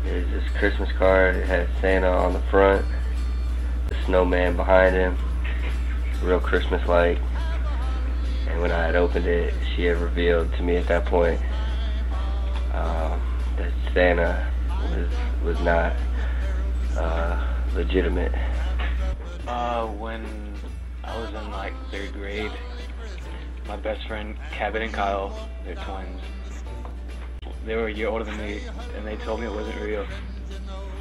There's this Christmas card. It had Santa on the front, the snowman behind him, real Christmas-like. And when I had opened it, she had revealed to me at that point that Santa was not legitimate. When I was in like 3rd grade, my best friend Cabot and Kyle, they're twins. They were a year older than me, and they told me it wasn't real.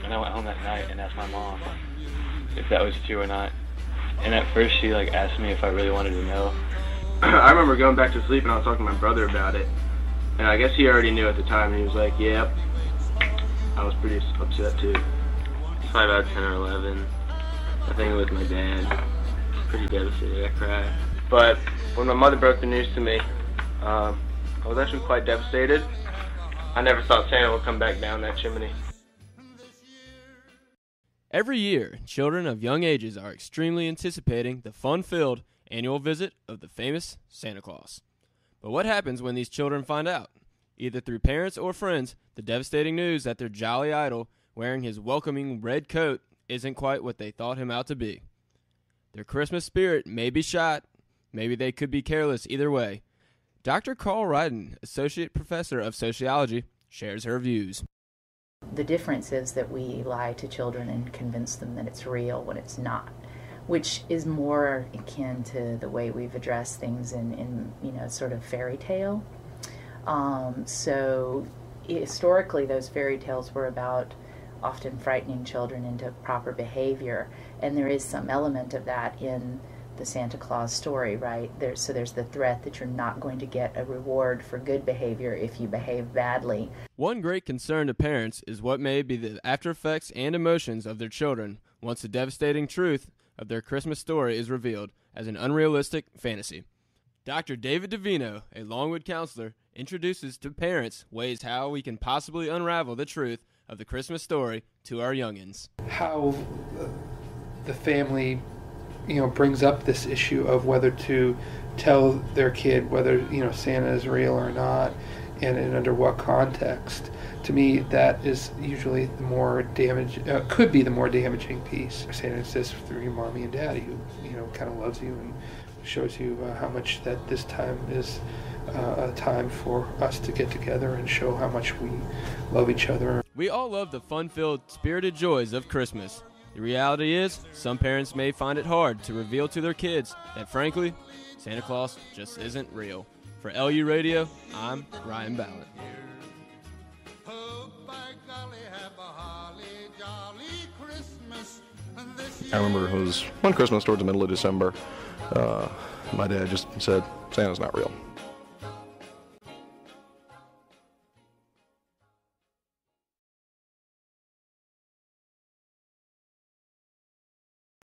And I went home that night and asked my mom if that was true or not. And at first she like asked me if I really wanted to know. I remember going back to sleep and I was talking to my brother about it. And I guess he already knew at the time, and he was like, yep. I was pretty upset too. Probably about 10 or 11. I think it was my dad. Pretty devastated. I cried. But when my mother broke the news to me, I was actually quite devastated. I never thought Santa would come back down that chimney. Every year, children of young ages are extremely anticipating the fun-filled annual visit of the famous Santa Claus. But what happens when these children find out, either through parents or friends, the devastating news that their jolly idol wearing his welcoming red coat isn't quite what they thought him out to be? Their Christmas spirit may be shot, maybe they could be careless, either way. Dr. Carl Ryden, Associate Professor of Sociology, shares her views. The difference is that we lie to children and convince them that it's real when it's not, which is more akin to the way we've addressed things in sort of fairy tale. So historically, those fairy tales were about often frightening children into proper behavior, and there is some element of that in the Santa Claus story, right? So there's the threat that you're not going to get a reward for good behavior if you behave badly. One great concern to parents is what may be the after effects and emotions of their children once the devastating truth of their Christmas story is revealed as an unrealistic fantasy. Dr. David Davino, a Longwood counselor, introduces to parents ways how we can possibly unravel the truth of the Christmas story to our youngins. How the family brings up this issue of whether to tell their kid whether, Santa is real or not, and under what context. To me, that is usually the more could be the more damaging piece. Santa exists through your mommy and daddy, who, kind of loves you and shows you how much that this time is a time for us to get together and show how much we love each other. We all love the fun-filled, spirited joys of Christmas. The reality is, some parents may find it hard to reveal to their kids that, frankly, Santa Claus just isn't real. For LU Radio, I'm Ryan Ballance. I remember it was one Christmas towards the middle of December. My dad just said, Santa's not real.